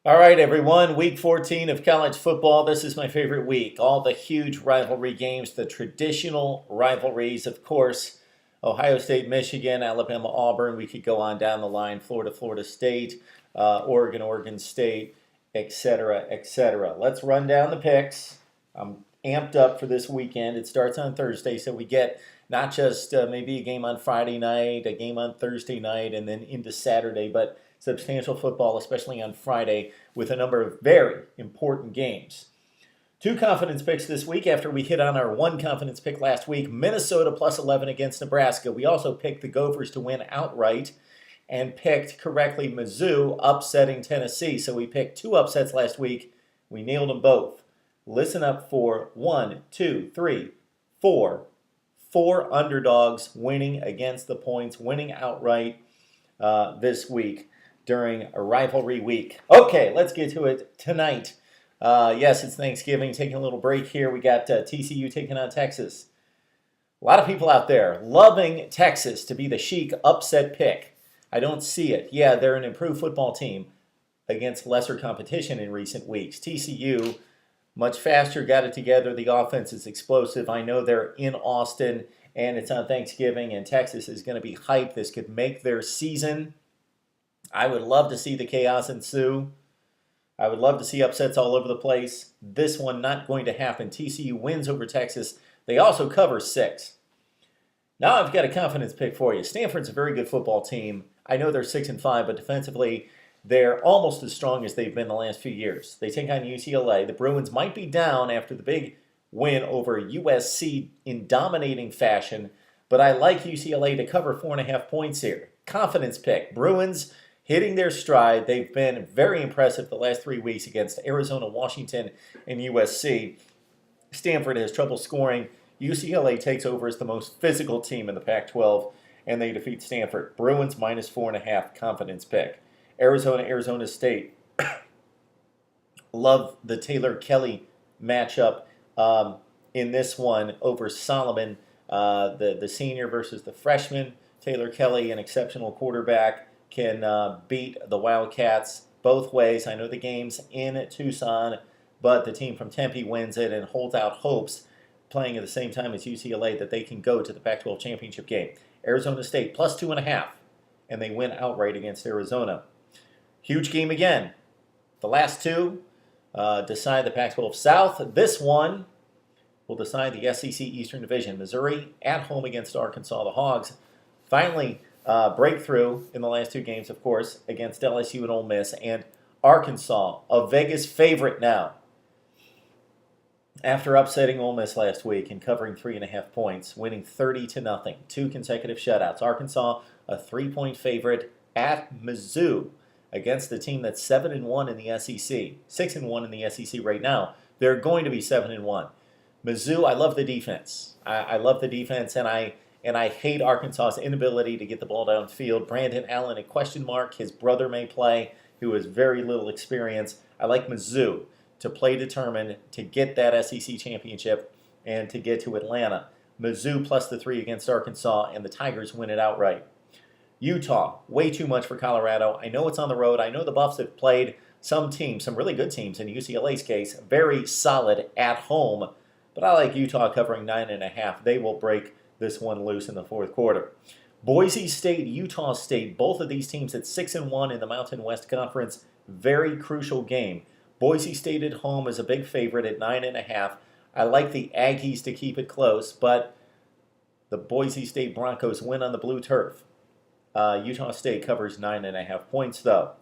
All right, everyone. Week 14 of college football. This is my favorite week. All the huge rivalry games, the traditional rivalries, of course. Ohio State, Michigan, Alabama-Auburn. We could go on down the line. Florida, Florida State, Oregon, Oregon State, etc., etc. Let's run down the picks. I'm amped up for this weekend. It starts on Thursday, so we get not just maybe a game on Friday night, a game on Thursday night, and then into Saturday, but substantial football, especially on Friday, with a number of very important games. Two confidence picks this week after we hit on our one confidence pick last week. Minnesota plus 11 against Nebraska. We also picked the Gophers to win outright and picked correctly Mizzou upsetting Tennessee. So we picked two upsets last week. We nailed them both. Listen up for 1, 2, 3, 4. Four underdogs winning against the points, winning outright this week during a rivalry week. Okay, let's get to it tonight. Yes, it's Thanksgiving. Taking a little break here. We got TCU taking on Texas. A lot of people out there loving Texas to be the chic upset pick. I don't see it. Yeah, they're an improved football team against lesser competition in recent weeks. TCU, much faster, got it together. The offense is explosive. I know they're in Austin, and it's on Thanksgiving, and Texas is going to be hyped. This could make their season. I would love to see the chaos ensue. I would love to see upsets all over the place. This one not going to happen. TCU wins over Texas. They also cover 6. Now I've got a confidence pick for you. Stanford's a very good football team. I know they're 6-5, but defensively they're almost as strong as they've been the last few years. They take on UCLA. The Bruins might be down after the big win over USC in dominating fashion, but I like UCLA to cover 4.5 points here. Confidence pick. Bruins hitting their stride. They've been very impressive the last 3 weeks against Arizona, Washington, and USC. Stanford has trouble scoring. UCLA takes over as the most physical team in the Pac-12, and they defeat Stanford. Bruins minus 4.5, confidence pick. Arizona, Arizona State. Love the Taylor Kelly matchup in this one over Solomon, the senior versus the freshman. Taylor Kelly, an exceptional quarterback, can beat the Wildcats both ways. I know the game's in Tucson, but the team from Tempe wins it and holds out hopes, playing at the same time as UCLA, that they can go to the Pac-12 championship game. Arizona State plus 2.5, and they win outright against Arizona. Huge game again. The last two decide the Pac-12 South. This one will decide the SEC Eastern Division. Missouri at home against Arkansas. The Hogs finally breakthrough in the last 2 games, of course, against LSU and Ole Miss. And Arkansas, a Vegas favorite now, after upsetting Ole Miss last week and covering 3.5 points, winning 30-0, 2 consecutive shutouts. Arkansas, a 3-point favorite at Mizzou against the team that's 7-1 in the SEC, 6-1 in the SEC right now. They're going to be 7-1. Mizzou, I love the defense. I love the defense, and I hate Arkansas's inability to get the ball downfield. Brandon Allen, a question mark. His brother may play, who has very little experience. I like Mizzou to play determined, to get that SEC championship, and to get to Atlanta. Mizzou plus the 3 against Arkansas, and the Tigers win it outright. Utah, way too much for Colorado. I know it's on the road. I know the Buffs have played some teams, some really good teams in UCLA's case, very solid at home. But I like Utah covering 9.5. They will break this one loose in the fourth quarter. Boise State, Utah State, both of these teams at 6-1 in the Mountain West Conference. Very crucial game. Boise State at home is a big favorite at 9.5. I like the Aggies to keep it close, but the Boise State Broncos win on the blue turf. Utah State covers 9.5 points, though.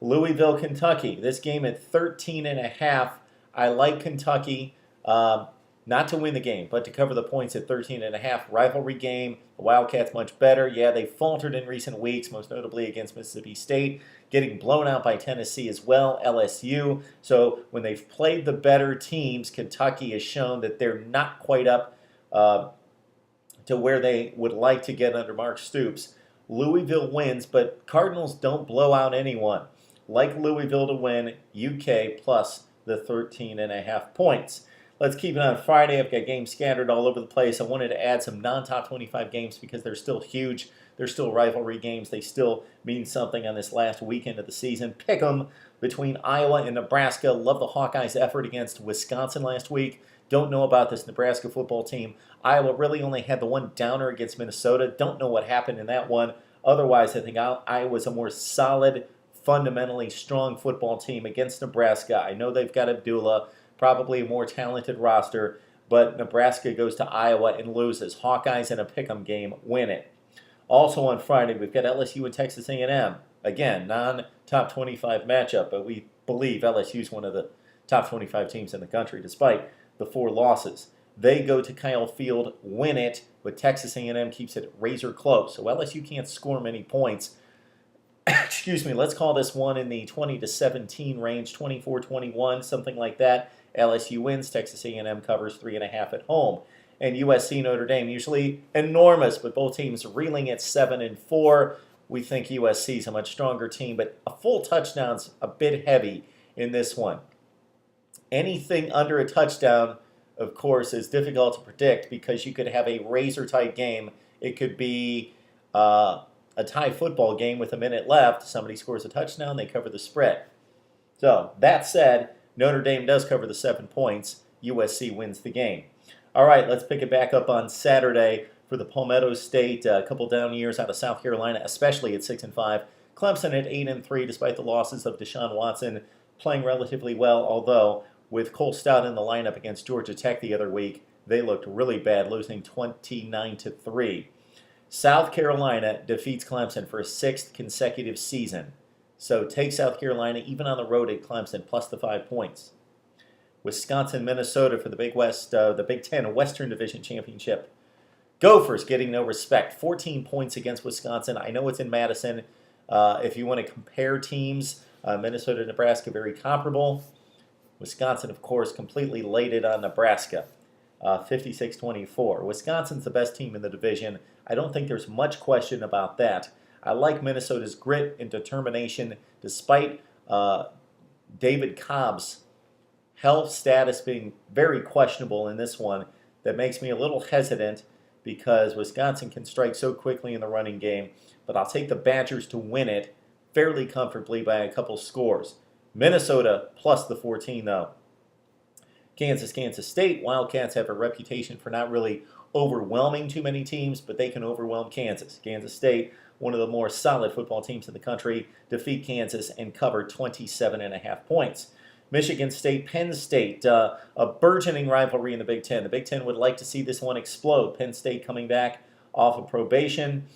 Louisville, Kentucky. This game at 13.5. I like Kentucky not to win the game, but to cover the points at 13.5. Rivalry game. The Wildcats much better. Yeah, they faltered in recent weeks, most notably against Mississippi State, getting blown out by Tennessee as well, LSU. So when they've played the better teams, Kentucky has shown that they're not quite up to where they would like to get under Mark Stoops. Louisville wins, but Cardinals don't blow out anyone. Like Louisville to win, UK plus the 13.5 points. Let's keep it on Friday. I've got games scattered all over the place. I wanted to add some non-top 25 games because they're still huge. They're still rivalry games. They still mean something on this last weekend of the season. Pick 'em between Iowa and Nebraska. Love the Hawkeyes' effort against Wisconsin last week. Don't know about this Nebraska football team. Iowa really only had the one downer against Minnesota. Don't know what happened in that one. Otherwise, I think Iowa's a more solid, fundamentally strong football team against Nebraska. I know they've got Abdullah, probably a more talented roster, but Nebraska goes to Iowa and loses. Hawkeyes in a pick'em game win it. Also on Friday, we've got LSU and Texas A&M. Again, non-top 25 matchup, but we believe LSU is one of the top 25 teams in the country, despite the 4 losses. They go to Kyle Field, win it, but Texas A&M keeps it razor close. So LSU can't score many points. Excuse me, let's call this one in the 20-17 range, 24-21, something like that. LSU wins, Texas A&M covers 3.5 at home. And USC-Notre Dame, usually enormous, but both teams reeling at 7-4. We think USC is a much stronger team, but a full touchdown's a bit heavy in this one. Anything under a touchdown, of course, is difficult to predict because you could have a razor-tight game. It could be a tie football game with a minute left. Somebody scores a touchdown, they cover the spread. So, that said, Notre Dame does cover the 7 points. USC wins the game. All right, let's pick it back up on Saturday for the Palmetto State. A couple down years out of South Carolina, especially at 6-5. Clemson at 8-3, despite the losses of Deshaun Watson playing relatively well, although with Cole Stout in the lineup against Georgia Tech the other week, they looked really bad, losing 29-3. South Carolina defeats Clemson for a 6th consecutive season. So take South Carolina, even on the road at Clemson, plus the 5 points. Wisconsin, Minnesota for the Big West, the Big Ten Western Division Championship. Gophers getting no respect. 14 points against Wisconsin. I know it's in Madison. If you want to compare teams, Minnesota and Nebraska very comparable. Wisconsin, of course, completely laid it on Nebraska, 56-24. Wisconsin's the best team in the division. I don't think there's much question about that. I like Minnesota's grit and determination, despite David Cobb's health status being very questionable in this one. That makes me a little hesitant because Wisconsin can strike so quickly in the running game. But I'll take the Badgers to win it fairly comfortably by a couple scores. Minnesota plus the 14, though. Kansas State. Wildcats have a reputation for not really overwhelming too many teams, but they can overwhelm Kansas. Kansas State, one of the more solid football teams in the country, defeat Kansas and cover 27.5 points. Michigan State, Penn State, a burgeoning rivalry in the Big Ten. The Big Ten would like to see this one explode. Penn State coming back off of probation.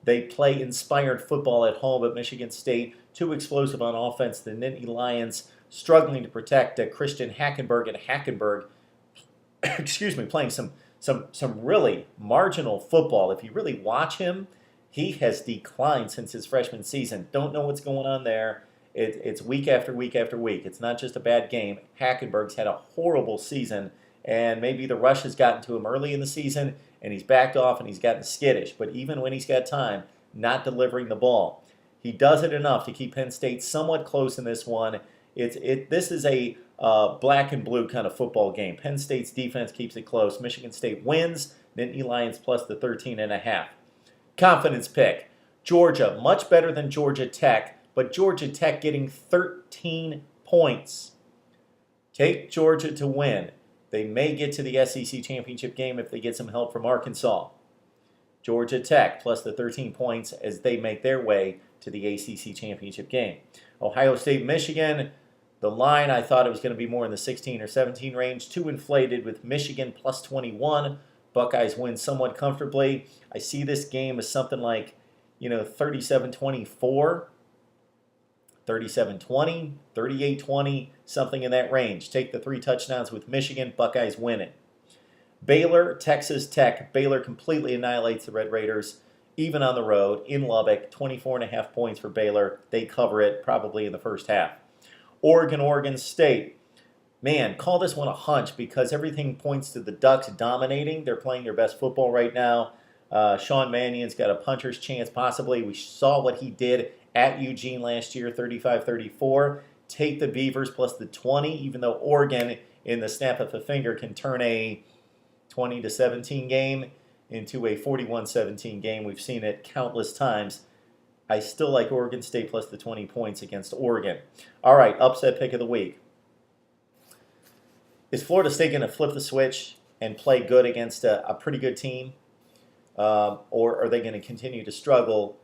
They play inspired football at home, but Michigan State, too explosive on offense. The Nittany Lions struggling to protect Christian Hackenberg, and Hackenberg, excuse me, playing some really marginal football. If you really watch him, he has declined since his freshman season. Don't know what's going on there. It's week after week after week. It's not just a bad game. Hackenberg's had a horrible season, and maybe the rush has gotten to him early in the season, and he's backed off and he's gotten skittish. But even when he's got time, not delivering the ball. He does it enough to keep Penn State somewhat close in this one. This is a black and blue kind of football game. Penn State's defense keeps it close. Michigan State wins. Nittany Lions plus the 13.5. Confidence pick. Georgia, much better than Georgia Tech, but Georgia Tech getting 13 points. Take Georgia to win. They may get to the SEC championship game if they get some help from Arkansas. Georgia Tech plus the 13 points as they make their way to the ACC championship game. Ohio State, Michigan. The line, I thought it was going to be more in the 16 or 17 range. Too inflated with Michigan plus 21. Buckeyes win somewhat comfortably. I see this game as something like, 37-24, 37-20, 38-20, something in that range. Take the 3 touchdowns with Michigan. Buckeyes win it. Baylor, Texas Tech. Baylor completely annihilates the Red Raiders, even on the road in Lubbock. 24.5 points for Baylor. They cover it probably in the first half. Oregon State. Man, call this one a hunch because everything points to the Ducks dominating. They're playing their best football right now. Sean Mannion's got a puncher's chance possibly. We saw what he did at Eugene last year, 35-34. Take the Beavers plus the 20, even though Oregon, in the snap of a finger, can turn a 20-17 game. into a 41-17 game. We've seen it countless times. I still like Oregon State plus the 20 points against Oregon. All right, upset pick of the week. Is Florida State going to flip the switch and play good against a pretty good team? Or are they going to continue to struggle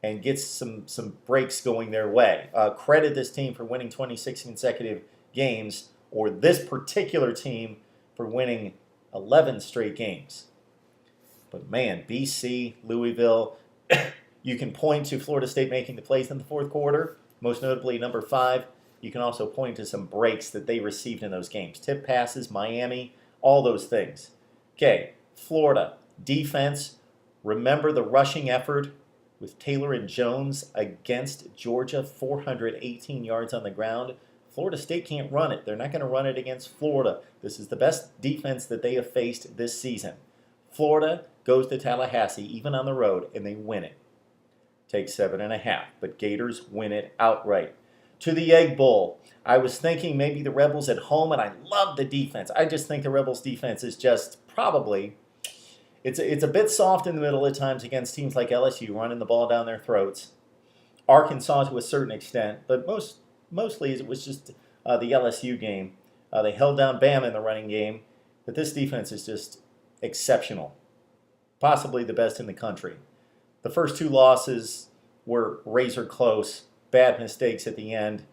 and get some breaks going their way? Credit this team for winning 26 consecutive games, or this particular team for winning 11 straight games. But man, BC, Louisville, you can point to Florida State making the plays in the fourth quarter, most notably number 5. You can also point to some breaks that they received in those games. Tip passes, Miami, all those things. Okay, Florida, defense. Remember the rushing effort with Taylor and Jones against Georgia, 418 yards on the ground. Florida State can't run it. They're not going to run it against Florida. This is the best defense that they have faced this season. Florida goes to Tallahassee, even on the road, and they win it. Take 7.5, but Gators win it outright. To the Egg Bowl, I was thinking maybe the Rebels at home, and I love the defense. I just think the Rebels' defense is just probably, it's a bit soft in the middle at times against teams like LSU, running the ball down their throats. Arkansas to a certain extent, but mostly it was just the LSU game. They held down Bama in the running game, but this defense is just exceptional, possibly the best in the country. The first 2 losses were razor close, bad mistakes at the end,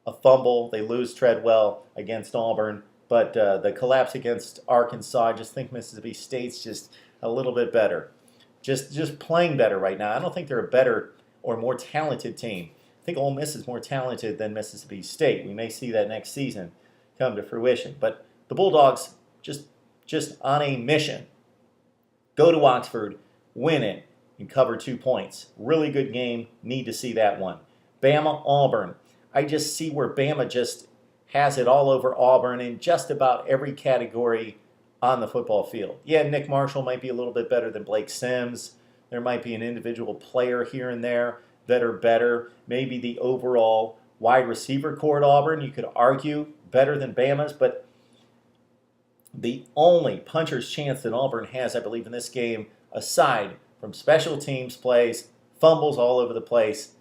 a fumble. They lose Treadwell against Auburn, but the collapse against Arkansas, I just think Mississippi State's just a little bit better, just playing better right now. I don't think they're a better or more talented team. I think Ole Miss is more talented than Mississippi State. We may see that next season come to fruition. But the Bulldogs just on a mission. Go to Oxford, win it, and cover 2 points. Really good game. Need to see that one. Bama-Auburn. I just see where Bama just has it all over Auburn in just about every category on the football field. Yeah, Nick Marshall might be a little bit better than Blake Sims. There might be an individual player here and there that are better. Maybe the overall wide receiver core at Auburn, you could argue, better than Bama's, but the only puncher's chance that Auburn has, I believe, in this game, aside from special teams plays, fumbles all over the place,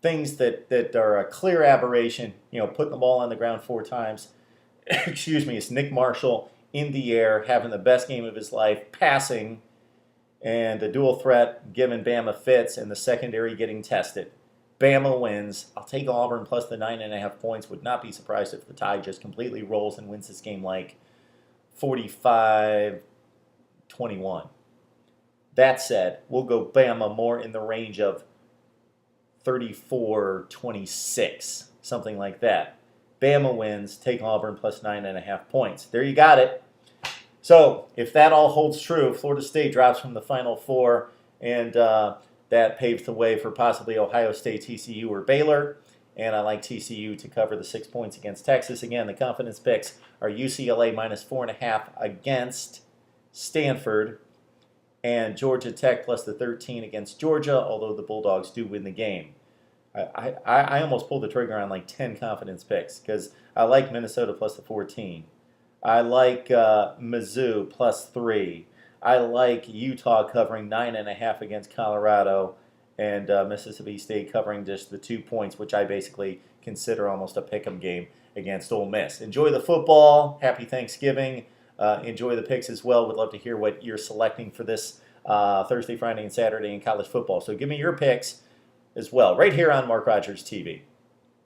things that are a clear aberration, putting the ball on the ground 4 times, it's Nick Marshall in the air, having the best game of his life, passing, and the dual threat giving Bama fits, and the secondary getting tested. Bama wins. I'll take Auburn plus the 9.5 points. Would not be surprised if the Tide just completely rolls and wins this game like 45-21. That said, we'll go Bama more in the range of 34-26, something like that. Bama wins. Take Auburn plus 9.5 points. There you got it. So if that all holds true, Florida State drops from the Final Four, and that paves the way for possibly Ohio State, TCU, or Baylor. And I like TCU to cover the 6 points against Texas. Again, the confidence picks are UCLA minus 4.5 against Stanford, and Georgia Tech plus the 13 against Georgia, although the Bulldogs do win the game. I almost pulled the trigger on like 10 confidence picks because I like Minnesota plus the 14. I like Mizzou plus 3. I like Utah covering 9.5 against Colorado, and Mississippi State covering just the 2 points, which I basically consider almost a pick'em game against Ole Miss. Enjoy the football. Happy Thanksgiving. Enjoy the picks as well. Would love to hear what you're selecting for this Thursday, Friday, and Saturday in college football. So give me your picks as well, right here on Mark Rogers TV.